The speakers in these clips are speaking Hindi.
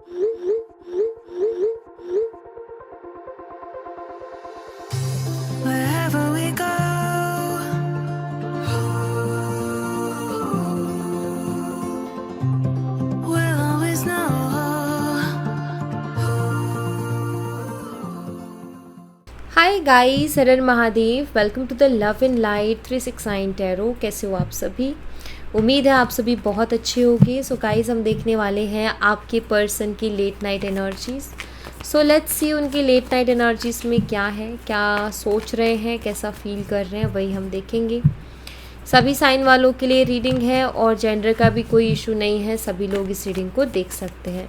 Wherever we go, we'll always know. Hi guys, हर हर Mahadev. Welcome to the love in light 369 tarot. कैसे हो आप सभी? उम्मीद है आप सभी बहुत अच्छे होंगे। सो गाइस, हम देखने वाले हैं आपके पर्सन की late night energies. So let's see उनकी लेट नाइट एनर्जीज़ में क्या है, क्या सोच रहे हैं, कैसा फील कर रहे हैं, वही हम देखेंगे। सभी साइन वालों के लिए रीडिंग है और जेंडर का भी कोई इशू नहीं है, सभी लोग इस रीडिंग को देख सकते हैं।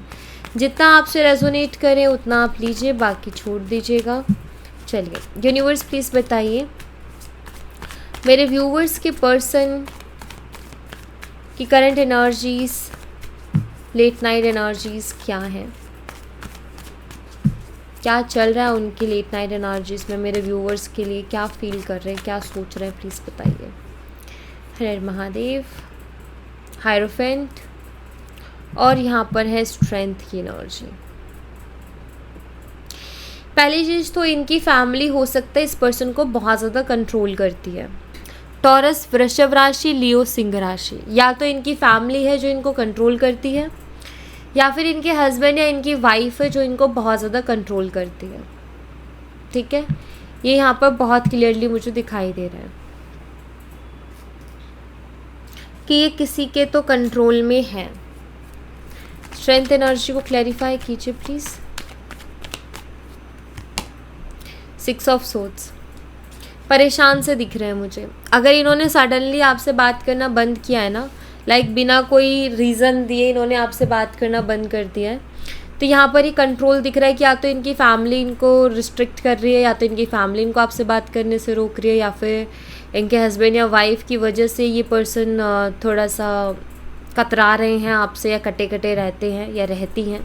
जितना आपसे रेजोनेट करें उतना आप लीजिए, बाकी छोड़ दीजिएगा। चलिए यूनिवर्स प्लीज़ बताइए मेरे व्यूवर्स के पर्सन की current energies, late night energies क्या हैं, क्या चल रहा है उनकी लेट नाइट एनर्जीज़ में, मेरे व्यूवर्स के लिए क्या फील कर रहे हैं, क्या सोच रहे हैं, प्लीज़ बताइए। हर हर महादेव, हायरोफेंट, और यहाँ पर है स्ट्रेंथ की एनर्जी। पहली चीज़ तो इनकी फैमिली हो सकता है इस पर्सन को बहुत ज़्यादा कंट्रोल करती है। टॉरस, वृषभ राशि, लियो, सिंह राशि। या तो इनकी फैमिली है जो इनको कंट्रोल करती है, या फिर इनके हस्बैंड या इनकी वाइफ है जो इनको बहुत ज़्यादा कंट्रोल करती है। ठीक है, ये यहाँ पर बहुत क्लियरली मुझे दिखाई दे रहा है कि ये किसी के तो कंट्रोल में है। स्ट्रेंथ एनर्जी को क्लैरिफाई कीजिए प्लीज़। 6 ऑफ सोर्ड्स, परेशान से दिख रहे हैं मुझे। अगर इन्होंने सडनली आपसे बात करना बंद किया है ना, लाइक बिना कोई रीज़न दिए इन्होंने आपसे बात करना बंद कर दिया है, तो यहाँ पर ही कंट्रोल दिख रहा है कि या तो इनकी फैमिली इनको रिस्ट्रिक्ट कर रही है, या तो इनकी फैमिली इनको आपसे बात करने से रोक रही है, या फिर इनके हस्बैंड या वाइफ की वजह से ये पर्सन थोड़ा सा कतरा रहे हैं आपसे, या कटे कटे रहते हैं या रहती हैं।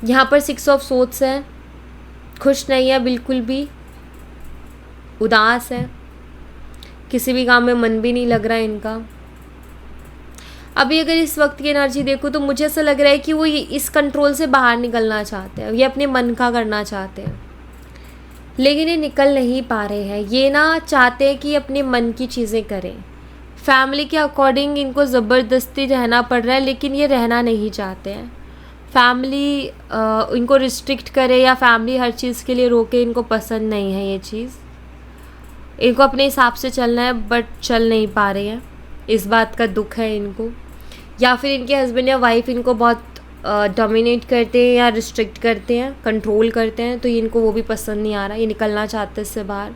यहाँ पर 6 ऑफ सोर्ड्स है, खुश नहीं है बिल्कुल भी, उदास है, किसी भी काम में मन भी नहीं लग रहा है इनका। अभी अगर इस वक्त की एनर्जी देखूँ तो मुझे ऐसा लग रहा है कि वो इस कंट्रोल से बाहर निकलना चाहते हैं, ये अपने मन का करना चाहते हैं, लेकिन ये निकल नहीं पा रहे हैं। ये ना चाहते हैं कि अपने मन की चीज़ें करें, फैमिली के अकॉर्डिंग इनको ज़बरदस्ती रहना पड़ रहा है, लेकिन ये रहना नहीं चाहते हैं। फैमिली इनको रिस्ट्रिक्ट करे या फैमिली हर चीज़ के लिए रोके, इनको पसंद नहीं है ये चीज़। इनको अपने हिसाब से चलना है बट चल नहीं पा रहे हैं, इस बात का दुख है इनको। या फिर इनके हस्बैंड या वाइफ इनको बहुत डोमिनेट करते हैं या रिस्ट्रिक्ट करते हैं, कंट्रोल करते हैं, तो इनको वो भी पसंद नहीं आ रहा, ये निकलना चाहते हैं इससे बाहर।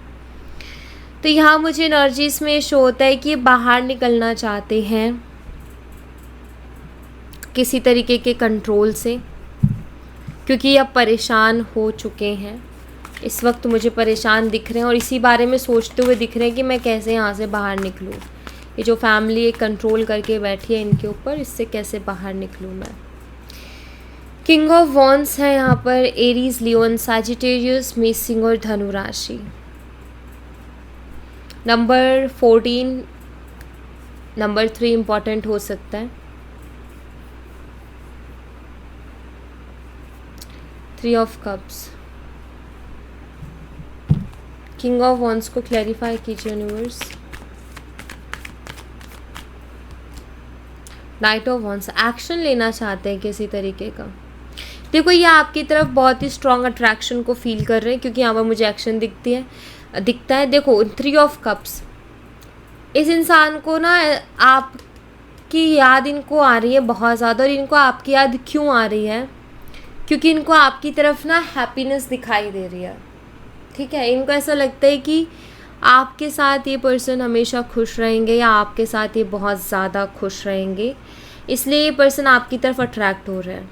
तो यहाँ मुझे एनर्जीज़ में शो होता है कि ये बाहर निकलना चाहते हैं किसी तरीके के कंट्रोल से, क्योंकि अब परेशान हो चुके हैं। इस वक्त मुझे परेशान दिख रहे हैं और इसी बारे में सोचते हुए दिख रहे हैं कि मैं कैसे यहाँ से बाहर निकलूँ। ये जो फैमिली एक कंट्रोल करके बैठी है इनके ऊपर, इससे कैसे बाहर निकलूँ मैं। किंग ऑफ वॉन्ड्स है यहाँ पर, एरीज, लियोन, सैजिटेरियस, मेष और धनु राशि। नंबर 14, नंबर 3 इम्पॉर्टेंट हो सकता है। 3 of cups, king of wands को क्लैरिफाई कीजिए universe. Night of wands, action लेना चाहते हैं किसी तरीके का। देखो, ये आपकी तरफ बहुत ही स्ट्रॉन्ग अट्रैक्शन को फील कर रहे हैं, क्योंकि यहाँ पर मुझे एक्शन दिखता है। देखो 3 ऑफ कप्स, इस इंसान को ना आपकी याद इनको आ रही है बहुत ज़्यादा। और इनको आपकी याद क्यों आ रही है? क्योंकि इनको आपकी तरफ ना हैप्पीनेस दिखाई दे रही है। ठीक है, इनको ऐसा लगता है कि आपके साथ ये पर्सन हमेशा खुश रहेंगे, या आपके साथ ये बहुत ज़्यादा खुश रहेंगे, इसलिए ये पर्सन आपकी तरफ अट्रैक्ट हो रहा है।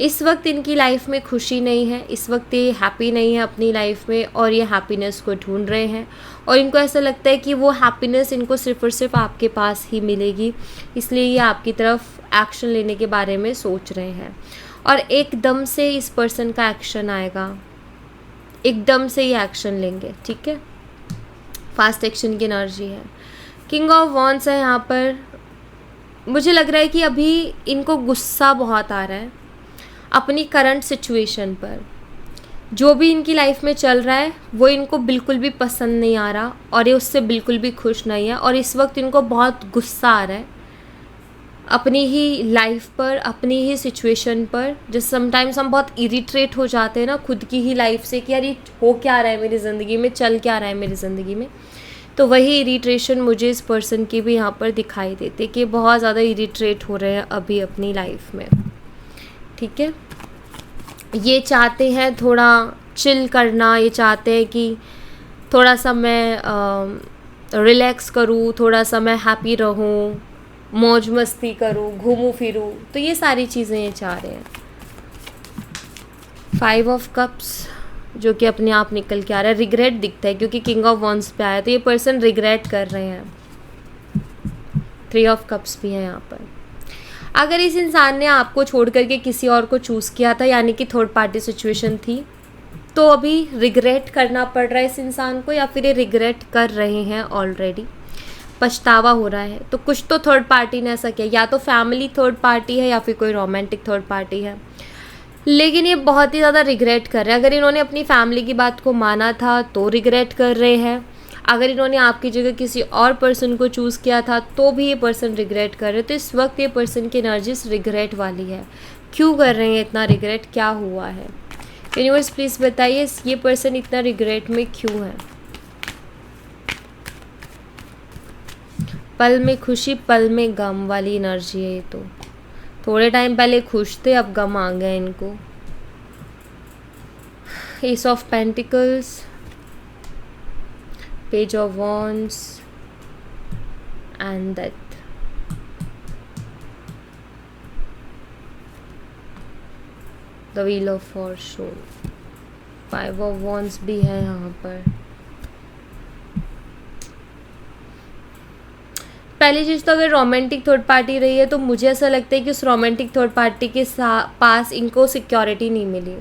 इस वक्त इनकी लाइफ में खुशी नहीं है, इस वक्त ये हैप्पी नहीं है अपनी लाइफ में, और ये हैप्पीनेस को ढूंढ रहे हैं। और इनको ऐसा लगता है कि वो हैप्पीनेस इनको सिर्फ और सिर्फ आपके पास ही मिलेगी, इसलिए ये आपकी तरफ एक्शन लेने के बारे में सोच रहे हैं। और एकदम से इस पर्सन का एक्शन आएगा, एकदम से ही एक्शन लेंगे। ठीक है, फास्ट एक्शन की एनर्जी है। किंग ऑफ वॉन्ड्स है यहाँ पर। मुझे लग रहा है कि अभी इनको गुस्सा बहुत आ रहा है, अपनी करंट सिचुएशन पर। जो भी इनकी लाइफ में चल रहा है वो इनको बिल्कुल भी पसंद नहीं आ रहा और ये उससे बिल्कुल भी खुश नहीं है, और इस वक्त इनको बहुत गुस्सा आ रहा है अपनी ही लाइफ पर, अपनी ही सिचुएशन पर। जैसे समटाइम्स हम बहुत इरिट्रेट हो जाते हैं ना खुद की ही लाइफ से कि यार ये हो क्या रहा है मेरी ज़िंदगी में, चल क्या रहा है मेरी ज़िंदगी में। तो वही इरिट्रेशन मुझे इस पर्सन की भी यहाँ पर दिखाई देती है कि बहुत ज़्यादा इरिट्रेट हो रहे हैं अभी अपनी लाइफ में। ठीक है, ये चाहते हैं थोड़ा चिल करना, ये चाहते हैं कि थोड़ा सा मैं रिलैक्स करूँ, थोड़ा सा मैं हैप्पी रहूँ, मौज मस्ती करूँ, घूमूं फिरूँ। तो ये सारी चीज़ें ये चाह रहे हैं। 5 ऑफ कप्स जो कि अपने आप निकल के आ रहा है। रिग्रेट दिखता है क्योंकि किंग ऑफ वॉन्ड्स पे आया, तो ये पर्सन रिग्रेट कर रहे हैं। 3 ऑफ कप्स भी है यहाँ पर। अगर इस इंसान ने आपको छोड़ करके किसी और को चूज़ किया था, यानी कि थर्ड पार्टी सिचुएशन थी, तो अभी रिग्रेट करना पड़ रहा है इस इंसान को, या फिर ये रिग्रेट कर रहे हैं ऑलरेडी, पछतावा हो रहा है। तो कुछ तो थर्ड पार्टी ने ऐसा किया, या तो फैमिली थर्ड पार्टी है या फिर कोई रोमांटिक थर्ड पार्टी है, लेकिन ये बहुत ही ज़्यादा रिग्रेट कर रहे हैं। अगर इन्होंने अपनी फैमिली की बात को माना था तो रिग्रेट कर रहे हैं, अगर इन्होंने आपकी जगह किसी और पर्सन को चूज़ किया था तो भी ये पर्सन रिग्रेट कर रहे हैं। तो इस वक्त ये पर्सन की एनर्जीज रिग्रेट वाली है। क्यों कर रहे हैं इतना रिग्रेट, क्या हुआ है? यूनिवर्स प्लीज़ बताइए ये पर्सन इतना रिग्रेट में क्यों है? पल में खुशी पल में गम वाली एनर्जी है ये। तो थोड़े टाइम पहले खुश थे, अब गम आ गया इनको। S of pentacles, page of wands and death. The wheel of Fortune, 5 of wands भी है यहाँ पर। पहली चीज़ तो अगर रोमांटिक थर्ड पार्टी रही है तो मुझे ऐसा लगता है कि उस रोमांटिक थर्ड पार्टी के पास इनको सिक्योरिटी नहीं मिली,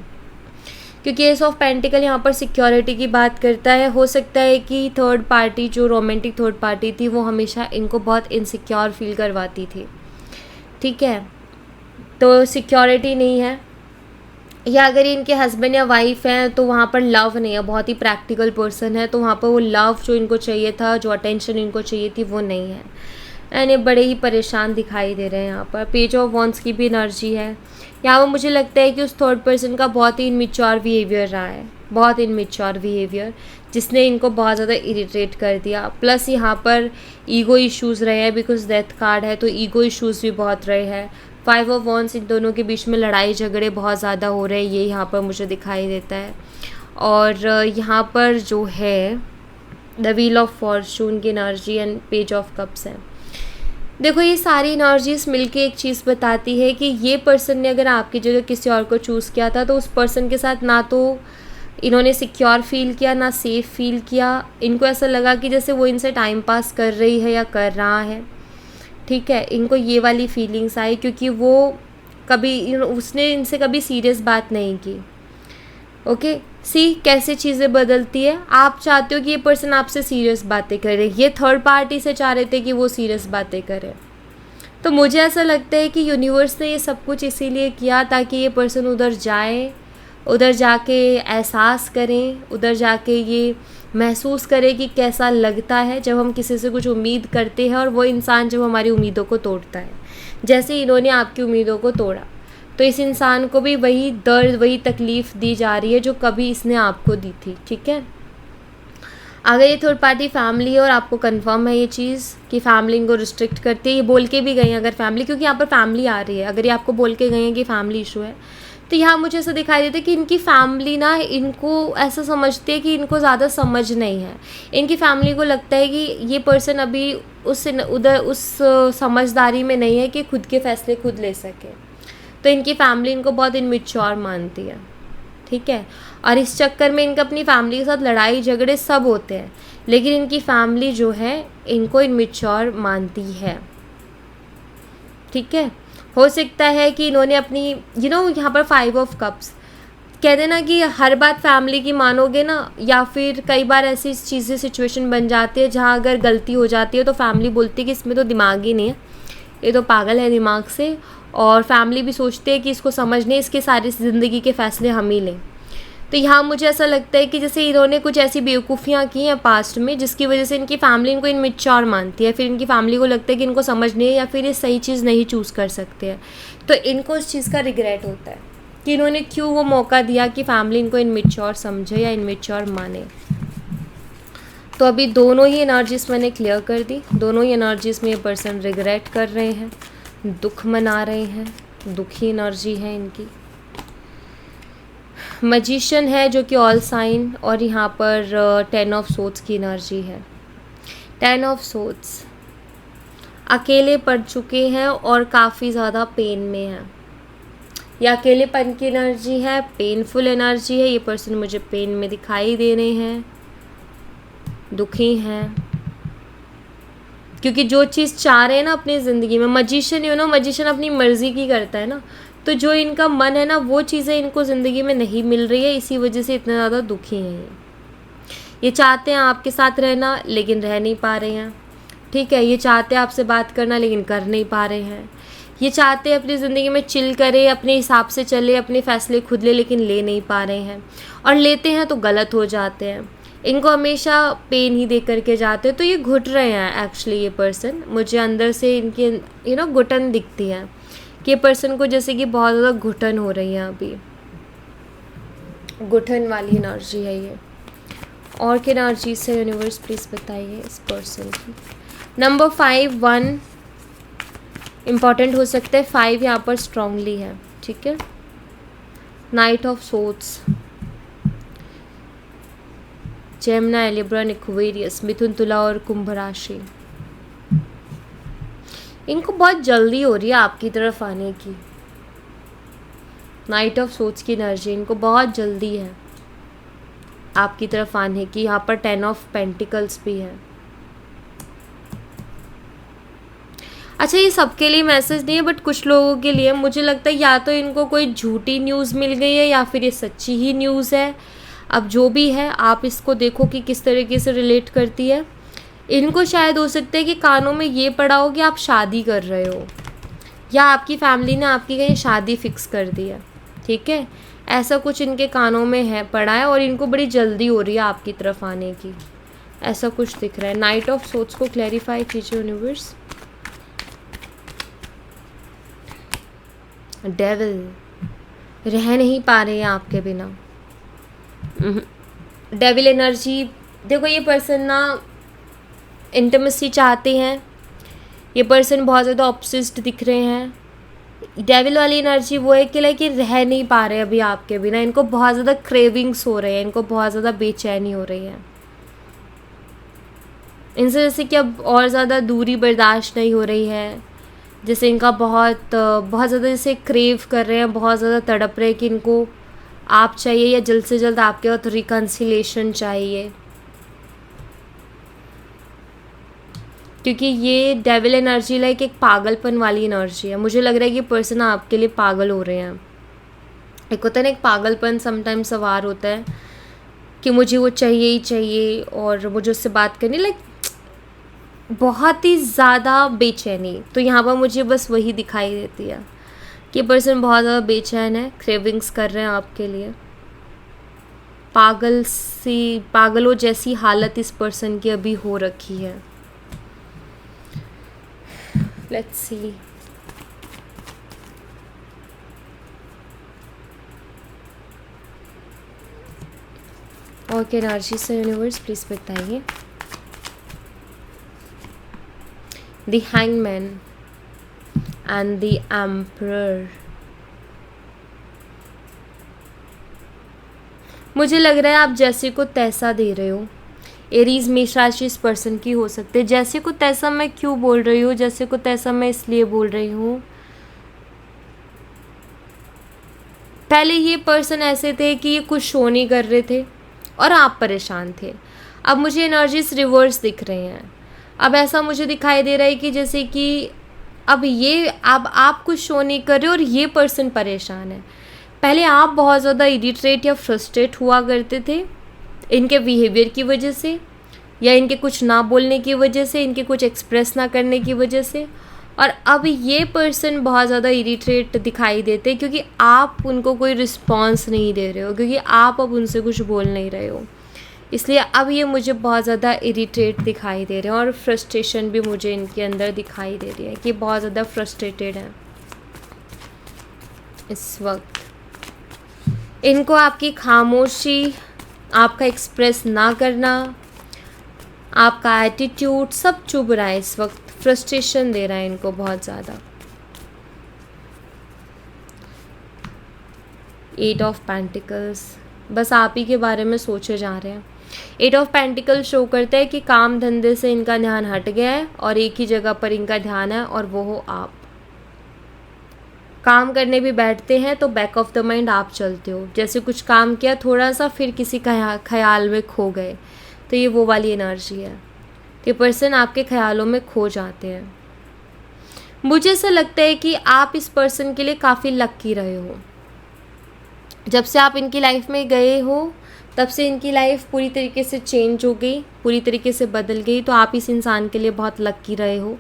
क्योंकि एस ऑफ पेंटिकल यहाँ पर सिक्योरिटी की बात करता है। हो सकता है कि थर्ड पार्टी जो रोमांटिक थर्ड पार्टी थी वो हमेशा इनको बहुत इनसिक्योर फील करवाती थी। ठीक है, तो सिक्योरिटी नहीं है, या अगर इनके हस्बैंड या वाइफ हैं तो वहाँ पर लव नहीं है, बहुत ही प्रैक्टिकल पर्सन है, तो वहाँ पर वो लव जो इनको चाहिए था, जो अटेंशन इनको चाहिए थी, वो नहीं है। यानी बड़े ही परेशान दिखाई दे रहे हैं यहाँ पर। पेज ऑफ वॉन्ड्स की भी एनर्जी है यहाँ पर। मुझे लगता है कि उस थर्ड पर्सन का बहुत ही इनमेच्योर बिहेवियर रहा है, बहुत इनमेच्योर बिहेवियर, जिसने इनको बहुत ज़्यादा इरिटेट कर दिया। प्लस यहाँ पर ईगो इश्यूज़ रहे हैं, बिकॉज डेथ कार्ड है तो ईगो इश्यूज़ भी बहुत रहे हैं। 5 ऑफ वॉन्ड्स, इन दोनों के बीच में लड़ाई झगड़े बहुत ज़्यादा हो रहे हैं, ये यहाँ पर मुझे दिखाई देता है। और यहाँ पर जो है द व्हील ऑफ फॉर्चून की energy and page of cups है। देखो ये सारी एनर्जीज मिलके एक चीज़ बताती है कि ये पर्सन ने अगर आपकी जगह किसी और को चूज़ किया था तो उस पर्सन के साथ ना तो इन्होंने सिक्योर फील किया, ना सेफ फील किया। इनको ऐसा लगा कि जैसे वो इनसे टाइम पास कर रही है या कर रहा है। ठीक है, इनको ये वाली फीलिंग्स आई क्योंकि वो कभी उसने इनसे कभी सीरियस बात नहीं की। ओके, सी कैसे चीज़ें बदलती है। आप चाहते हो कि ये पर्सन आपसे सीरियस बातें करे, ये थर्ड पार्टी से चाह रहे थे कि वो सीरियस बातें करे। तो मुझे ऐसा लगता है कि यूनिवर्स ने ये सब कुछ इसीलिए किया ताकि ये पर्सन उधर जाए, उधर जाके एहसास करें, उधर जाके ये महसूस करें कि कैसा लगता है जब हम किसी से कुछ उम्मीद करते हैं और वो इंसान जब हमारी उम्मीदों को तोड़ता है। जैसे इन्होंने आपकी उम्मीदों को तोड़ा, तो इस इंसान को भी वही दर्द, वही तकलीफ़ दी जा रही है जो कभी इसने आपको दी थी। ठीक है, अगर ये थर्ड पार्टी फैमिली है और आपको कंफर्म है ये चीज़ कि फैमिली इनको रिस्ट्रिक्ट करती है, ये बोल के भी गए हैं अगर फैमिली, क्योंकि यहाँ पर फैमिली आ रही है, अगर ये आपको बोल के गए हैं कि फैमिली इशू है, तो यहाँ मुझे ऐसा दिखाई देता है कि इनकी फैमिली ना इनको ऐसा समझती है कि इनको ज़्यादा समझ नहीं है। इनकी फैमिली को लगता है कि ये पर्सन अभी उस समझदारी में नहीं है कि खुद के फैसले खुद ले सके, तो इनकी फैमिली इनको बहुत इनमेच्योर मानती है। ठीक है, और इस चक्कर में इनका अपनी फैमिली के साथ लड़ाई झगड़े सब होते हैं, लेकिन इनकी फैमिली जो है इनको इनमेच्योर मानती है। ठीक है, हो सकता है कि इन्होंने अपनी यहाँ पर 5 ऑफ कप्स कहते ना कि हर बात फैमिली की मानोगे ना, या फिर कई बार ऐसी चीज़ें सिचुएशन बन जाती है जहाँ अगर गलती हो जाती है तो फैमिली बोलती है कि इसमें तो दिमाग ही नहीं है, ये तो पागल है दिमाग से, और फैमिली भी सोचते हैं कि इसको समझने, इसके सारी ज़िंदगी के फ़ैसले हम ही लें। तो यहाँ मुझे ऐसा लगता है कि जैसे इन्होंने कुछ ऐसी बेवकूफ़ियाँ की हैं पास्ट में, जिसकी वजह से इनकी फैमिली इनको इनमेच्योर मानती है, फिर इनकी फैमिली को लगता है कि इनको समझने है या फिर ये सही चीज़ नहीं चूज़ कर सकते हैं। तो इनको उस चीज़ का रिग्रेट होता है कि इन्होंने क्यों वो मौका दिया कि फैमिली इनको इनमेच्योर समझे या इनमेच्योर माने। तो अभी दोनों ही एनर्जीज मैंने क्लियर कर दी। दोनों ही एनर्जीज में ये पर्सन रिग्रेट कर रहे हैं, दुख मना रहे हैं, दुखी एनर्जी है इनकी। मैजिशियन है जो कि ऑल साइन, और यहाँ पर 10 ऑफ सोर्ड्स की एनर्जी है। 10 ऑफ सोर्ड्स अकेले पड़ चुके हैं और काफ़ी ज़्यादा पेन में हैं। यह अकेलेपन की एनर्जी है, पेनफुल एनर्जी है। ये पर्सन मुझे पेन में दिखाई दे रहे हैं, दुखी हैं, क्योंकि जो चीज़ चाह रहे हैं ना अपनी ज़िंदगी में, मैजिशियन मैजिशियन अपनी मर्ज़ी की करता है ना, तो जो इनका मन है ना वो चीज़ें इनको ज़िंदगी में नहीं मिल रही है, इसी वजह से इतने ज़्यादा दुखी हैं। ये चाहते हैं आपके साथ रहना लेकिन रह नहीं पा रहे हैं, ठीक है। ये चाहते हैं आपसे बात करना लेकिन कर नहीं पा रहे हैं। ये चाहते हैं अपनी ज़िंदगी में चिल करे, अपने हिसाब से चले, अपने फ़ैसले खुद ले, लेकिन ले नहीं पा रहे हैं, और लेते हैं तो गलत हो जाते हैं। इनको हमेशा पेन ही दे करके जाते हैं, तो ये घुट रहे हैं एक्चुअली। ये पर्सन मुझे अंदर से इनकी घुटन दिखती है कि ये पर्सन को जैसे कि बहुत ज़्यादा घुटन हो रही है, अभी घुटन वाली एनर्जी है ये। और क्या एनर्जी से यूनिवर्स प्लीज़ बताइए इस पर्सन की। नंबर 5 1 इम्पॉर्टेंट हो सकता है, 5 यहाँ पर स्ट्रांगली है, ठीक है। Knight of swords, Gemini, Libra, Aquarius, मिथुन, तुला और कुंभ राशि। इनको बहुत जल्दी हो रही है आपकी तरफ आने की। नाइट ऑफ सोर्ड्स की एनर्जी, इनको बहुत जल्दी है आपकी तरफ आने की। यहाँ पर 10 ऑफ पेंटिकल्स भी है। अच्छा, ये सबके लिए मैसेज नहीं है, बट कुछ लोगों के लिए मुझे लगता है या तो इनको कोई झूठी न्यूज़ मिल गई है या फिर ये सच्ची ही न्यूज़ है। अब जो भी है आप इसको देखो कि किस तरीके से रिलेट करती है। इनको शायद हो सकता है कि कानों में ये पड़ा हो कि आप शादी कर रहे हो, या आपकी फैमिली ने आपकी कहीं शादी फिक्स कर दी है, ठीक है। ऐसा कुछ इनके कानों में है पड़ा है, और इनको बड़ी जल्दी हो रही है आपकी तरफ आने की, ऐसा कुछ दिख रहा है। नाइट ऑफ सोर्ड्स को क्लैरिफाई कीजिए यूनिवर्स। डेविल रह नहीं पा रहे हैं आपके बिना। डेविल एनर्जी देखो, ये पर्सन ना इंटिमेसी चाहते हैं, ये पर्सन बहुत ज़्यादा ऑब्सेस्ड दिख रहे हैं। डेविल वाली एनर्जी वो है कि लाइक ये रह नहीं पा रहे अभी आपके बिना, इनको बहुत ज़्यादा क्रेविंग्स हो रहे हैं, इनको बहुत ज़्यादा बेचैनी हो रही है इनसे, जैसे कि अब और ज़्यादा दूरी बर्दाश्त नहीं हो रही है, जैसे इनका बहुत ज़्यादा जैसे क्रेव कर रहे हैं, बहुत ज़्यादा तड़प रहे हैं कि इनको आप चाहिए, या जल्द से जल्द आपके साथ रिकन्सिलेशन चाहिए। क्योंकि ये डेविल एनर्जी लाइक एक पागलपन वाली एनर्जी है। मुझे लग रहा है कि पर्सन आपके लिए पागल हो रहे हैं। एक होता है ना, एक पागलपन समटाइम सवार होता है कि मुझे वो चाहिए ही चाहिए, और मुझे उससे बात करनी लाइक बहुत ही ज़्यादा बेचैनी। तो यहाँ पर मुझे बस वही दिखाई देती है कि पर्सन बहुत ज़्यादा बेचैन है, क्रेविंग्स कर रहे हैं आपके लिए। पागलों जैसी हालत इस पर्सन की अभी हो रखी है। Let's see. और क्या एनर्जी से यूनिवर्स प्लीज बताइए। The hangman and the emperor. मुझे लग रहा है आप जैसे को तैसा दे रहे हो। एरीज मेष राशि इस पर्सन की हो सकते हैं। जैसे को तैसा मैं क्यों बोल रही हूँ, जैसे को तैसा मैं इसलिए बोल रही हूँ, पहले ये पर्सन ऐसे थे कि ये कुछ शो नहीं कर रहे थे और आप परेशान थे। अब मुझे एनर्जीज रिवर्स दिख रहे हैं। अब ऐसा मुझे दिखाई दे रहा है कि जैसे कि अब आप कुछ शो नहीं कर रहे और ये पर्सन परेशान है। पहले आप बहुत ज़्यादा इरिटेट या फ्रस्ट्रेट हुआ करते थे इनके बिहेवियर की वजह से, या इनके कुछ ना बोलने की वजह से, इनके कुछ एक्सप्रेस ना करने की वजह से, और अब ये पर्सन बहुत ज़्यादा इरिटेट दिखाई देते हैं क्योंकि आप उनको कोई रिस्पॉन्स नहीं दे रहे हो, क्योंकि आप अब उनसे कुछ बोल नहीं रहे हो, इसलिए अब ये मुझे बहुत ज़्यादा इरिटेट दिखाई दे रहे हैं। और फ्रस्ट्रेशन भी मुझे इनके अंदर दिखाई दे रही है कि बहुत ज़्यादा फ्रस्ट्रेटेड है इस वक्त। इनको आपकी खामोशी, आपका एक्सप्रेस ना करना, आपका एटीट्यूड सब चुभ रहा है इस वक्त, फ्रस्ट्रेशन दे रहा है इनको बहुत ज़्यादा। 8 ऑफ पेंटिकल्स, बस आप ही के बारे में सोचे जा रहे हैं। 8 ऑफ पेंटिकल शो करता है कि काम धंधे से इनका ध्यान हट गया है और एक ही जगह पर इनका ध्यान है, और वो हो आप। काम करने भी बैठते हैं तो बैक ऑफ द माइंड आप चलते हो, जैसे कुछ काम किया थोड़ा सा फिर किसी ख्याल में खो गए, तो ये वो वाली एनर्जी है। ये पर्सन आपके ख्यालों में खो जाते हैं। मुझे ऐसा लगता है कि आप इस पर्सन के लिए काफ़ी लकी रहे हो। जब से आप इनकी लाइफ में गए हो तब से इनकी लाइफ पूरी तरीके से चेंज हो गई, पूरी तरीके से बदल गई, तो आप इस इंसान के लिए बहुत लकी रहे हो,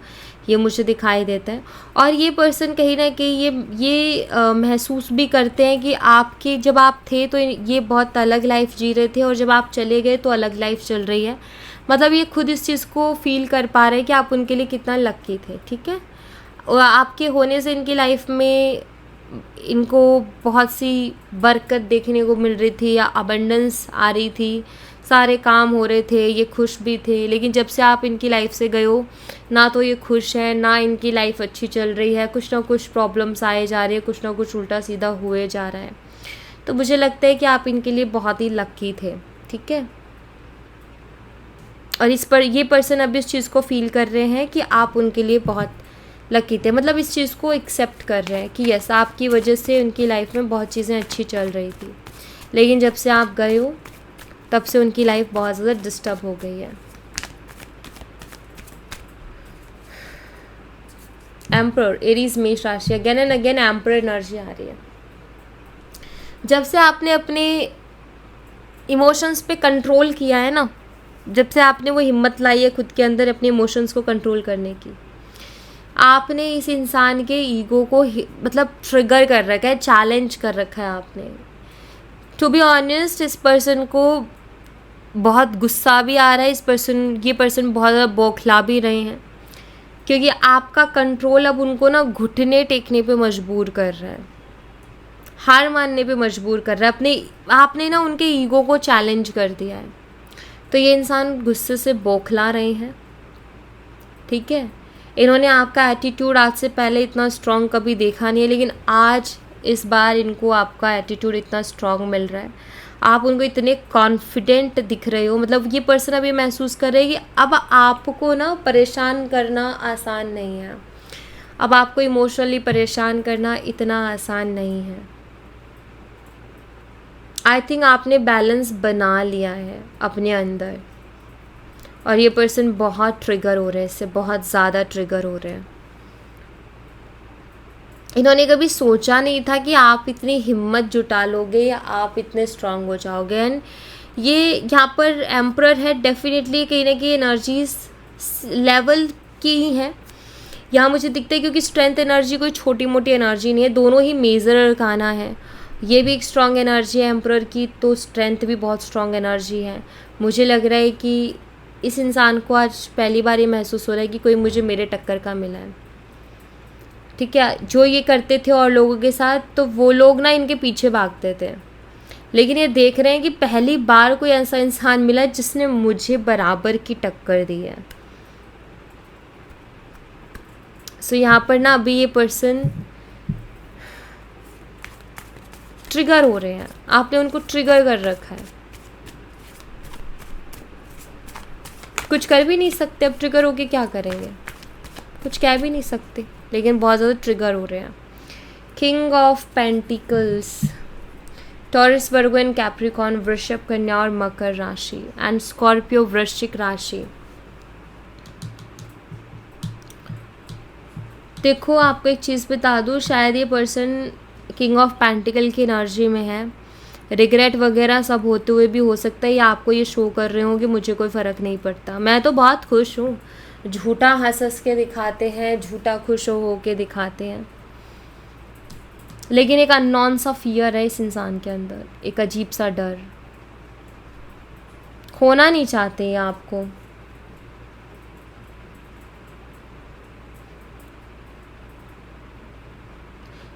ये मुझे दिखाई देता है। और ये पर्सन कहीं ना कहीं ये महसूस भी करते हैं कि आपके जब आप थे तो ये बहुत अलग लाइफ जी रहे थे, और जब आप चले गए तो अलग लाइफ चल रही है। मतलब ये खुद इस चीज़ को फील कर पा रहे हैं कि आप उनके लिए कितना लकी थे, ठीक है। और आपके होने से इनकी लाइफ में इनको बहुत सी बरकत देखने को मिल रही थी, या अबंडेंस आ रही थी, सारे काम हो रहे थे, ये खुश भी थे। लेकिन जब से आप इनकी लाइफ से गए हो, ना तो ये खुश है, ना इनकी लाइफ अच्छी चल रही है, कुछ ना कुछ प्रॉब्लम्स आए जा रही है, कुछ ना कुछ उल्टा सीधा हुए जा रहा है। तो मुझे लगता है कि आप इनके लिए बहुत ही लकी थे, ठीक है। और इस पर ये पर्सन अभी इस चीज़ को फील कर रहे हैं कि आप उनके लिए बहुत लकी थे, मतलब इस चीज़ को एक्सेप्ट कर रहे हैं कि यस, आपकी वजह से उनकी लाइफ में बहुत चीज़ें अच्छी चल रही थी, लेकिन जब से आप गए हो तब से उनकी लाइफ बहुत ज़्यादा डिस्टर्ब हो गई है। एम्परर, एरीज, मेष राशि, again and again emperor energy आ रही है। जब से आपने अपने इमोशंस पे कंट्रोल किया है ना, जब से आपने वो हिम्मत लाई है खुद के अंदर अपने इमोशंस को कंट्रोल करने की, आपने इस इंसान के ईगो को मतलब ट्रिगर कर रखा है, चैलेंज कर रखा है आपने। टू बी ऑनेस्ट, इस पर्सन को बहुत गुस्सा भी आ रहा है, ये पर्सन बहुत ज़्यादा बौखला भी रहे हैं, क्योंकि आपका कंट्रोल अब उनको ना घुटने टेकने पे मजबूर कर रहा है, हार मानने पे मजबूर कर रहा है। आपने ना उनके ईगो को चैलेंज कर दिया है, तो ये इंसान गुस्से से बौखला रहे हैं, ठीक है। इन्होंने आपका एटीट्यूड आज से पहले इतना स्ट्रॉन्ग कभी देखा नहीं है, लेकिन आज इस बार इनको आपका एटीट्यूड इतना स्ट्रॉन्ग मिल रहा है, आप उनको इतने कॉन्फिडेंट दिख रहे हो। मतलब ये पर्सन अभी महसूस कर रहे हैं कि अब आपको ना परेशान करना आसान नहीं है, अब आपको इमोशनली परेशान करना इतना आसान नहीं है। आई थिंक आपने बैलेंस बना लिया है अपने अंदर, और ये पर्सन बहुत ट्रिगर हो रहे हैं, इससे बहुत ज़्यादा ट्रिगर हो रहे हैं। इन्होंने कभी सोचा नहीं था कि आप इतनी हिम्मत जुटा लोगे या आप इतने स्ट्रांग हो जाओगे। एंड ये यहाँ पर एम्परर है, डेफिनेटली कहीं ना कहीं एनर्जीज लेवल की ही है यहाँ मुझे दिखता है, क्योंकि स्ट्रेंथ एनर्जी कोई छोटी मोटी एनर्जी नहीं है, दोनों ही मेजर अरकाना है। ये भी एक स्ट्रॉन्ग एनर्जी है एम्परर की, तो स्ट्रेंथ भी बहुत स्ट्रॉन्ग एनर्जी है। मुझे लग रहा है कि इस इंसान को आज पहली बार ये महसूस हो रहा है कि कोई मुझे मेरे टक्कर का मिला है, ठीक है। जो ये करते थे और लोगों के साथ, तो वो लोग ना इनके पीछे भागते थे, लेकिन ये देख रहे हैं कि पहली बार कोई ऐसा इंसान मिला जिसने मुझे बराबर की टक्कर दी है। सो यहाँ पर ना अभी ये पर्सन ट्रिगर हो रहे हैं, आपने उनको ट्रिगर कर रखा है, कुछ कर भी नहीं सकते। अब ट्रिगर होके क्या करेंगे, कुछ कह भी नहीं सकते, लेकिन बहुत ज़्यादा ट्रिगर हो रहे हैं। King of pentacles, taurus, Virgo and Capricorn, वृषभ, कन्या और मकर राशि, एंड स्कॉर्पियो, वृश्चिक राशि। देखो, आपको एक चीज़ बता दूँ, शायद ये पर्सन किंग ऑफ पेंटिकल की एनर्जी में है, रिग्रेट वगैरह सब होते हुए भी हो सकता है, या आपको ये शो कर रहे हो कि मुझे कोई फ़र्क नहीं पड़ता, मैं तो बहुत खुश हूँ, झूठा हंस हंस के दिखाते हैं, झूठा खुश हो के दिखाते हैं, लेकिन एक अननोन सा फियर है इस इंसान के अंदर, एक अजीब सा डर। खोना नहीं चाहते हैं आपको।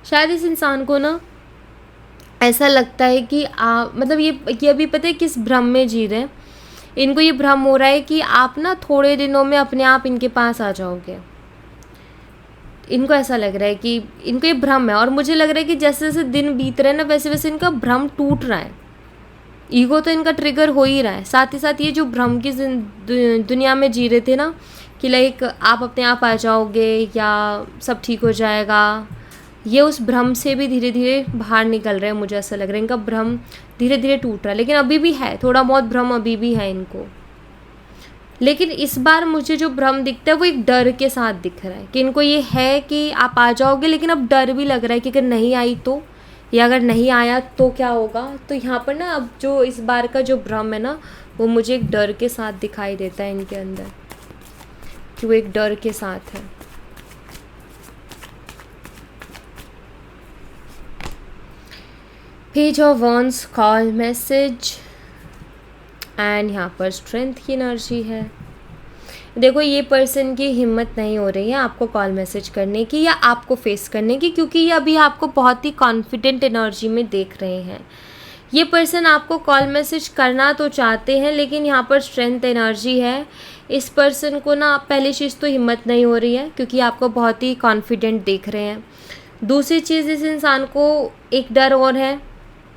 शायद इस इंसान को ना ऐसा लगता है कि मतलब ये अभी पता है किस भ्रम में जी रहे हैं। इनको ये भ्रम हो रहा है कि आप ना थोड़े दिनों में अपने आप इनके पास आ जाओगे। इनको ऐसा लग रहा है कि इनको ये भ्रम है, और मुझे लग रहा है कि जैसे जैसे दिन बीत रहे हैं ना, वैसे वैसे इनका भ्रम टूट रहा है। ईगो तो इनका ट्रिगर हो ही रहा है, साथ ही साथ ये जो भ्रम की दुनिया में जी रहे थे ना कि लाइक आप अपने आप आ जाओगे या सब ठीक हो जाएगा, ये उस भ्रम से भी धीरे धीरे बाहर निकल रहे हैं। मुझे ऐसा लग रहा है इनका भ्रम धीरे धीरे टूट रहा है, लेकिन अभी भी है, थोड़ा बहुत भ्रम अभी भी है इनको। लेकिन इस बार मुझे जो भ्रम दिखता है वो एक डर के साथ दिख रहा है कि इनको ये है कि आप आ जाओगे, लेकिन अब डर भी लग रहा है कि अगर नहीं आई तो, या अगर नहीं आया तो क्या होगा। तो यहाँ पर ना अब जो इस बार का जो भ्रम है ना, वो मुझे एक डर के साथ दिखाई देता है इनके अंदर, कि वो एक डर के साथ है। Page of wands, call message, and यहाँ पर स्ट्रेंथ की एनर्जी है। देखो ये पर्सन की हिम्मत नहीं हो रही है आपको कॉल मैसेज करने की या आपको फेस करने की, क्योंकि ये अभी आपको बहुत ही कॉन्फिडेंट एनर्जी में देख रहे हैं। ये पर्सन आपको कॉल मैसेज करना तो चाहते हैं, लेकिन यहाँ पर स्ट्रेंथ एनर्जी है। इस पर्सन को ना पहली चीज़ तो हिम्मत नहीं हो रही है, क्योंकि आपको बहुत ही कॉन्फिडेंट देख रहे हैं। दूसरी चीज़, इस इंसान को एक डर और है।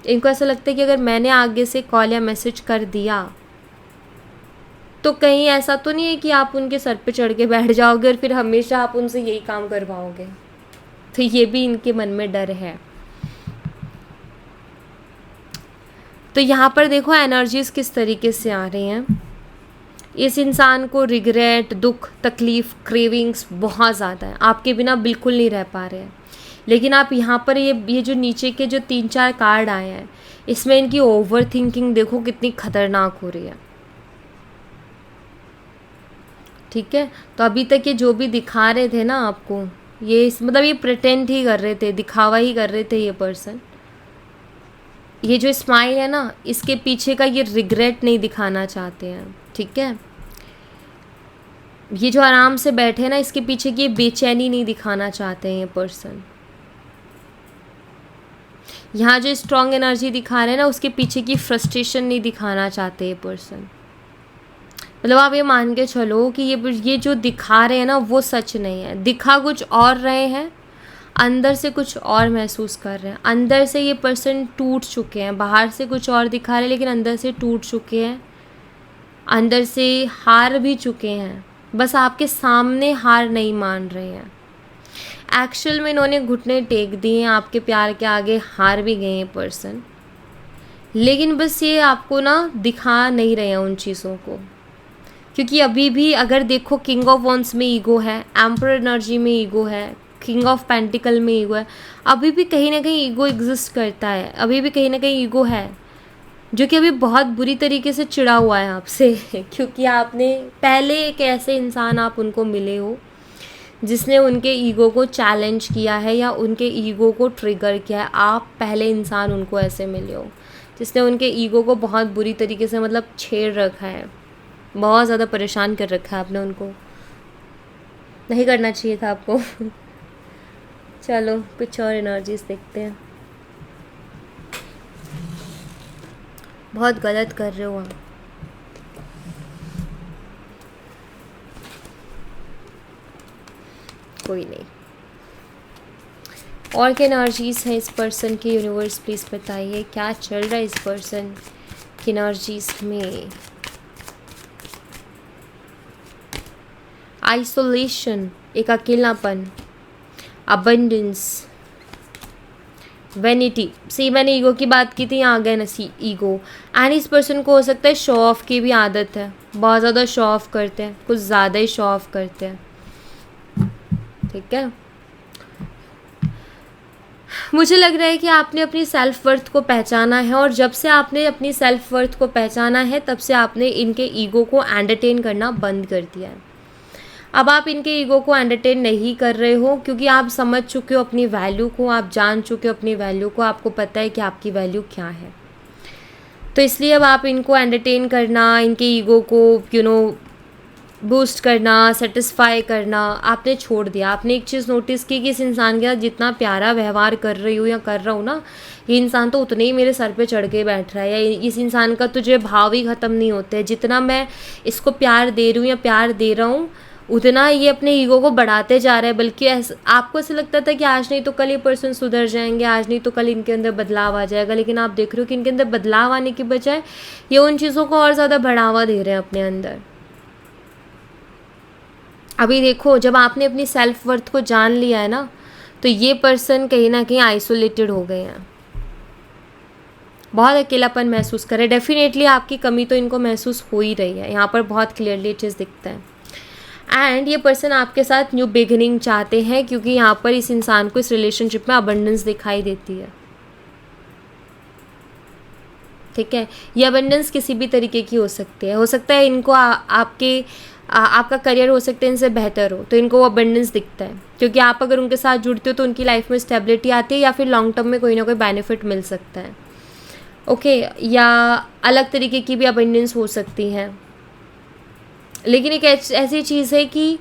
इनको ऐसा लगता है कि अगर मैंने आगे से कॉल या मैसेज कर दिया तो कहीं ऐसा तो नहीं है कि आप उनके सर पे चढ़ के बैठ जाओगे और फिर हमेशा आप उनसे यही काम करवाओगे। तो ये भी इनके मन में डर है। तो यहाँ पर देखो एनर्जीज किस तरीके से आ रही हैं। इस इंसान को रिग्रेट, दुख, तकलीफ़, क्रेविंग्स बहुत ज़्यादा है, आपके बिना बिल्कुल नहीं रह पा रहे हैं। लेकिन आप यहाँ पर ये जो नीचे के जो 3-4 कार्ड आए हैं, इसमें इनकी ओवर थिंकिंग देखो कितनी खतरनाक हो रही है। ठीक है, तो अभी तक ये जो भी दिखा रहे थे ना आपको, ये मतलब ये प्रिटेंड ही कर रहे थे, दिखावा ही कर रहे थे ये पर्सन। ये जो स्माइल है ना, इसके पीछे का ये रिग्रेट नहीं दिखाना चाहते हैं। ठीक है, ये जो आराम से बैठे हैं ना, इसके पीछे की ये बेचैनी नहीं दिखाना चाहते हैं ये पर्सन। यहाँ जो स्ट्रॉन्ग एनर्जी दिखा रहे हैं ना, उसके पीछे की फ्रस्ट्रेशन नहीं दिखाना चाहते ये पर्सन। मतलब आप ये मान के चलो कि ये जो दिखा रहे हैं ना वो सच नहीं है, दिखा कुछ और रहे हैं, अंदर से कुछ और महसूस कर रहे हैं। अंदर से ये पर्सन टूट चुके हैं, बाहर से कुछ और दिखा रहे हैं लेकिन अंदर से टूट चुके हैं, अंदर से हार भी चुके हैं, बस आपके सामने हार नहीं मान रहे हैं। एक्चुअल में इन्होंने घुटने टेक दिए हैं, आपके प्यार के आगे हार भी गए हैं पर्सन, लेकिन बस ये आपको ना दिखा नहीं रहे हैं उन चीज़ों को। क्योंकि अभी भी अगर देखो किंग ऑफ वॉन्ड्स में ईगो है, एम्परर एनर्जी में ईगो है, किंग ऑफ पेंटिकल में ईगो है, अभी भी कहीं ना कहीं ईगो एग्जिस्ट करता है, अभी भी कहीं ना कहीं ईगो है, जो कि अभी बहुत बुरी तरीके से चिढ़ा हुआ है आपसे क्योंकि आपने पहले एक ऐसे इंसान आप उनको मिले हो जिसने उनके ईगो को चैलेंज किया है या उनके ईगो को ट्रिगर किया है। आप पहले इंसान उनको ऐसे मिले हो जिसने उनके ईगो को बहुत बुरी तरीके से मतलब छेड़ रखा है, बहुत ज़्यादा परेशान कर रखा है आपने उनको। नहीं करना चाहिए था आपको चलो कुछ और एनर्जीज देखते हैं। बहुत गलत कर रहे हो आप। कोई नहीं, और क्या एनर्जीज हैं इस पर्सन की, यूनिवर्स प्लीज़ बताइए क्या चल रहा है इस पर्सन की एनर्जीज में। आइसोलेशन, एक अकेलापन, अबंडेंस, वैनिटी। सी मैंने ईगो की बात की थी, यहाँ आ गए ना सी ईगो। एंड इस पर्सन को हो सकता है शो ऑफ की भी आदत है, बहुत ज़्यादा शो ऑफ करते हैं, कुछ ज़्यादा ही शो ऑफ करते हैं। ठीक है, मुझे लग रहा है कि आपने अपनी सेल्फ वर्थ को पहचाना है, और जब से आपने अपनी सेल्फ वर्थ को पहचाना है तब से आपने इनके ईगो को एंटरटेन करना बंद कर दिया है। अब आप इनके ईगो को एंटरटेन नहीं कर रहे हो क्योंकि आप समझ चुके हो अपनी वैल्यू को, आप जान चुके हो अपनी वैल्यू को, आपको पता है कि आपकी वैल्यू क्या है। तो इसलिए अब आप इनको एंटरटेन करना, इनके ईगो को बूस्ट करना, सेटिस्फाई करना आपने छोड़ दिया। आपने एक चीज़ नोटिस की कि इस इंसान के साथ जितना प्यारा व्यवहार कर रही हूँ या कर रहा हूँ ना, ये इंसान तो उतने ही मेरे सर पे चढ़ के बैठ रहा है, या इस इंसान का तुझे भाव ही ख़त्म नहीं होते हैं। जितना मैं इसको प्यार दे रही हूँ या प्यार दे रहा हूँ, उतना ये अपने ईगो को बढ़ाते जा रहा है। बल्कि आपको ऐसा लगता था कि आज नहीं तो कल ये पर्सन सुधर जाएंगे, आज नहीं तो कल इनके अंदर बदलाव आ जाएगा, लेकिन आप देख रहे हो कि इनके अंदर बदलाव आने की बजाय ये उन चीज़ों को और ज़्यादा बढ़ावा दे रहे हैं अपने अंदर। अभी देखो, जब आपने अपनी सेल्फ वर्थ को जान लिया है ना, तो ये पर्सन कहीं ना कहीं आइसोलेटेड हो गए हैं, बहुत अकेलापन महसूस कर रहे हैं। डेफिनेटली आपकी कमी तो इनको महसूस हो ही रही है, यहाँ पर बहुत क्लियरली चीज़ दिखता है। एंड ये पर्सन आपके साथ न्यू बिगिनिंग चाहते हैं क्योंकि यहाँ पर इस इंसान को इस रिलेशनशिप में अबंडेंस दिखाई देती है। ठीक है, ये अबंडेंस किसी भी तरीके की हो सकती है। हो सकता है इनको आपका करियर हो सकता है इनसे बेहतर हो, तो इनको वो अबंडेंस दिखता है क्योंकि आप अगर उनके साथ जुड़ते हो तो उनकी लाइफ में स्टेबिलिटी आती है या फिर लॉन्ग टर्म में कोई ना कोई बेनिफिट मिल सकता है। ओके, या अलग तरीके की भी अबंडेंस हो सकती है, लेकिन एक ऐसी चीज़ है कि,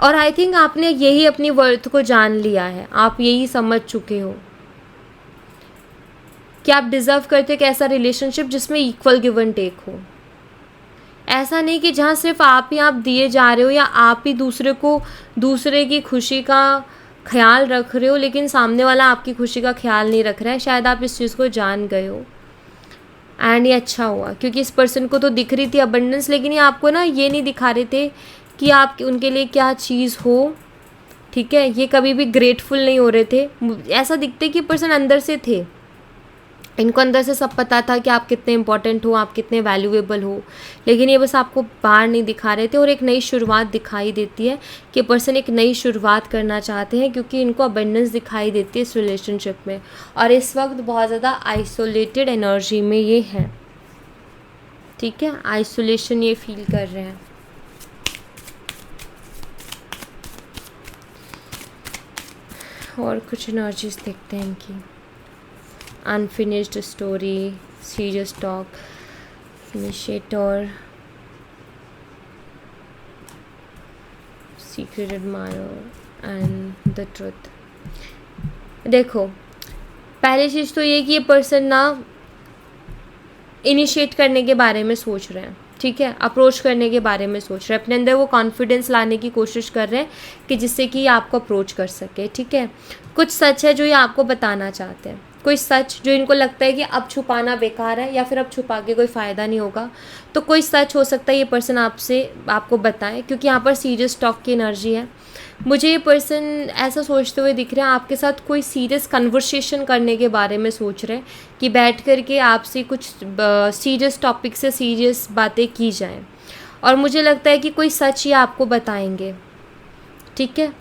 और आई थिंक आपने यही अपनी वर्थ को जान लिया है, आप यही समझ चुके हो कि आप डिज़र्व करते हो एक ऐसा रिलेशनशिप जिसमें इक्वल गिव एंड टेक हो। ऐसा नहीं कि जहाँ सिर्फ आप दिए जा रहे हो या आप ही दूसरे की खुशी का ख्याल रख रहे हो, लेकिन सामने वाला आपकी खुशी का ख्याल नहीं रख रहा है। शायद आप इस चीज़ को जान गए हो एंड ये अच्छा हुआ, क्योंकि इस पर्सन को तो दिख रही थी अबंडेंस, लेकिन ये आपको ना ये नहीं दिखा रहे थे कि आप उनके लिए क्या चीज़ हो। ठीक है, ये कभी भी ग्रेटफुल नहीं हो रहे थे। ऐसा दिखते कि पर्सन अंदर से थे, इनको अंदर से सब पता था कि आप कितने इंपॉर्टेंट हो, आप कितने वैल्यूएबल हो, लेकिन ये बस आपको बाहर नहीं दिखा रहे थे। और एक नई शुरुआत दिखाई देती है कि पर्सन एक नई शुरुआत करना चाहते हैं क्योंकि इनको अबंडेंस दिखाई देती है इस रिलेशनशिप में, और इस वक्त बहुत ज़्यादा आइसोलेटेड एनर्जी में ये है। ठीक है, आइसोलेशन ये फील कर रहे हैं। और कुछ एनर्जीज देखते हैं इनकी। Unfinished story, serious talk, initiator, secret admire and the truth. देखो, पहली चीज़ तो ये कि ये पर्सन ना इनिशिएट करने के बारे में सोच रहे हैं। ठीक है, अप्रोच करने के बारे में सोच रहे हैं, अपने अंदर वो कॉन्फिडेंस लाने की कोशिश कर रहे हैं कि जिससे कि ये आपको अप्रोच कर सके। ठीक है, कुछ सच है जो ये आपको बताना चाहते हैं, कोई सच जो इनको लगता है कि अब छुपाना बेकार है या फिर अब छुपा के कोई फ़ायदा नहीं होगा, तो कोई सच हो सकता है ये पर्सन आपको बताए, क्योंकि यहाँ पर सीरियस टॉक की एनर्जी है। मुझे ये पर्सन ऐसा सोचते हुए दिख रहे हैं आपके साथ कोई सीरियस कन्वर्सेशन करने के बारे में सोच रहे हैं कि बैठ कर के आपसे कुछ सीरियस टॉपिक से सीरियस बातें की जाएं, और मुझे लगता है कि कोई सच ये आपको बताएंगे। ठीक है,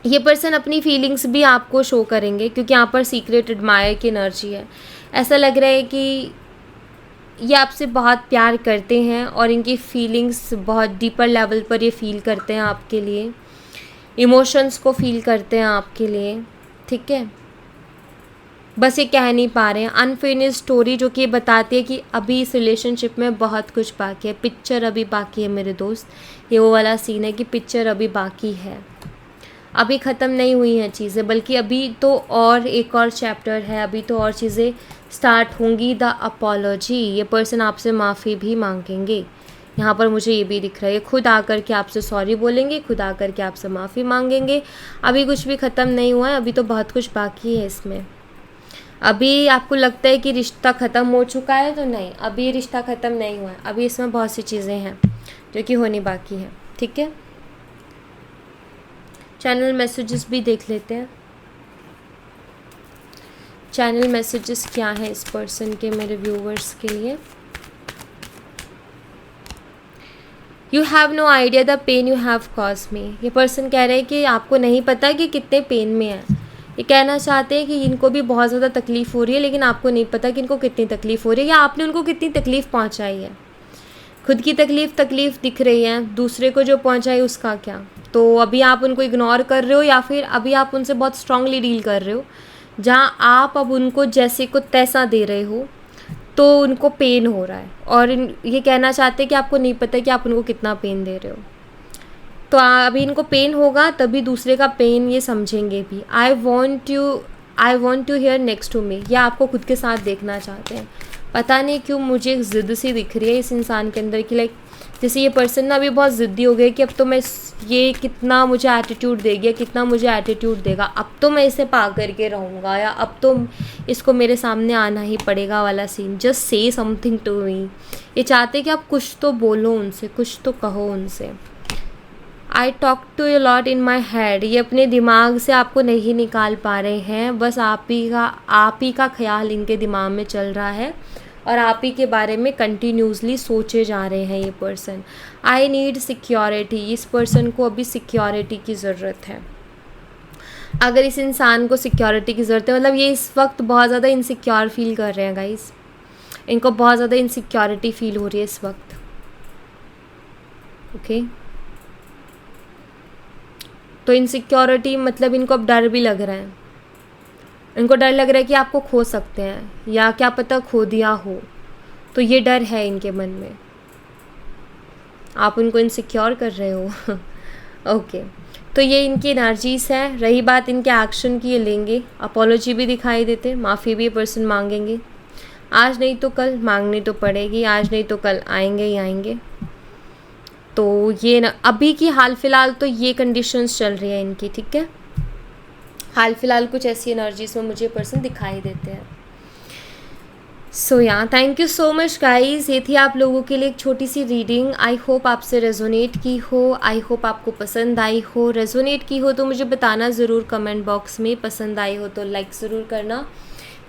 ये पर्सन अपनी फीलिंग्स भी आपको शो करेंगे क्योंकि यहाँ पर सीक्रेट एडमायर की एनर्जी है। ऐसा लग रहा है कि ये आपसे बहुत प्यार करते हैं और इनकी फीलिंग्स बहुत डीपर लेवल पर ये फील करते हैं आपके लिए, इमोशंस को फील करते हैं आपके लिए। ठीक है, बस ये कह नहीं पा रहे हैं। अनफिनिश्ड स्टोरी जो कि ये बताती है कि अभी इस रिलेशनशिप में बहुत कुछ बाकी है, पिक्चर अभी बाकी है मेरे दोस्त। ये वो वाला सीन है कि पिक्चर अभी बाकी है, अभी ख़त्म नहीं हुई हैं चीज़ें, बल्कि अभी तो और एक और चैप्टर है, अभी तो और चीज़ें स्टार्ट होंगी। द अपॉलॉजी, ये पर्सन आपसे माफ़ी भी मांगेंगे। यहाँ पर मुझे ये भी दिख रहा है, ये खुद आकर के आपसे सॉरी बोलेंगे, खुद आकर के आपसे माफ़ी मांगेंगे। अभी कुछ भी ख़त्म नहीं हुआ है, अभी तो बहुत कुछ बाकी है इसमें। अभी आपको लगता है कि रिश्ता ख़त्म हो चुका है, तो नहीं, अभी रिश्ता ख़त्म नहीं हुआ है, अभी इसमें बहुत सी चीज़ें हैं जो कि होनी बाकी हैं। ठीक है, चैनल मैसेजेस भी देख लेते हैं। चैनल मैसेजेस क्या है इस पर्सन के मेरे व्यूवर्स के लिए। You have no idea the pain you have caused me. ये पर्सन कह रहे हैं कि आपको नहीं पता कि कितने पेन में है। ये कहना चाहते हैं कि इनको भी बहुत ज़्यादा तकलीफ़ हो रही है, लेकिन आपको नहीं पता कि इनको कितनी तकलीफ़ हो रही है या आपने उनको कितनी तकलीफ़ पहुंचाई है। खुद की तकलीफ़ दिख रही है, दूसरे को जो पहुंचाई उसका क्या। तो अभी आप उनको इग्नोर कर रहे हो या फिर अभी आप उनसे बहुत स्ट्रांगली डील कर रहे हो, जहाँ आप अब उनको जैसे को तैसा दे रहे हो तो उनको पेन हो रहा है, और ये कहना चाहते हैं कि आपको नहीं पता कि आप उनको कितना पेन दे रहे हो। तो अभी इनको पेन होगा तभी दूसरे का पेन ये समझेंगे भी। I want to here next to me, या आपको खुद के साथ देखना चाहते हैं। पता नहीं क्यों मुझे एक ज़िद सी दिख रही है इस इंसान के अंदर की, लाइक जैसे ये पर्सन ना अभी बहुत ज़िद्दी हो गया कि अब तो मैं ये कितना मुझे एटीट्यूड देगी, कितना मुझे एटीट्यूड देगा, अब तो मैं इसे पा करके रहूँगा, या अब तो इसको मेरे सामने आना ही पड़ेगा वाला scene. Just say something to me. ये चाहते कि आप कुछ तो बोलो उनसे, कुछ तो कहो उनसे। I talk to you lot in my head, ये अपने दिमाग से आपको नहीं निकाल पा रहे हैं, बस आप ही का ख्याल इनके दिमाग में चल रहा है और आप ही के बारे में कंटिन्यूसली सोचे जा रहे हैं ये पर्सन। आई नीड सिक्योरिटी, इस पर्सन को अभी सिक्योरिटी की ज़रूरत है। अगर इस इंसान को सिक्योरिटी की ज़रूरत है, मतलब ये इस वक्त बहुत ज़्यादा इनसिक्योर फील कर रहे हैं गाइस, इनको बहुत ज़्यादा इनसिक्योरिटी फील हो रही है इस वक्त। ओके तो इनसिक्योरिटी मतलब इनको अब डर भी लग रहा है, इनको डर लग रहा है कि आपको खो सकते हैं या क्या पता खो दिया हो, तो ये डर है इनके मन में, आप उनको इनसिक्योर कर रहे हो। ओके तो ये इनकी एनर्जीज है। रही बात इनके एक्शन की, ये लेंगे, अपोलॉजी भी दिखाई देते, माफ़ी भी ये पर्सन मांगेंगे, आज नहीं तो कल मांगनी तो पड़ेगी, आज नहीं तो कल आएंगे ही आएंगे। तो ये ना अभी की हाल फिलहाल तो ये कंडीशंस चल रही है इनकी, ठीक है, हाल फिलहाल कुछ ऐसी एनर्जीज में मुझे पर्सन दिखाई देते हैं। सो या thank you so much guys, ये थी आप लोगों के लिए एक छोटी सी रीडिंग। आई होप आपसे रेजोनेट की हो, आई होप आपको पसंद आई हो। रेजोनेट की हो तो मुझे बताना ज़रूर कमेंट बॉक्स में, पसंद आई हो तो लाइक ज़रूर करना,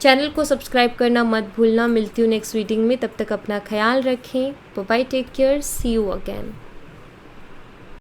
चैनल को सब्सक्राइब करना मत भूलना। मिलती हूँ नेक्स्ट रीडिंग में, तब तक अपना ख्याल रखें, bye bye, take care, see you again.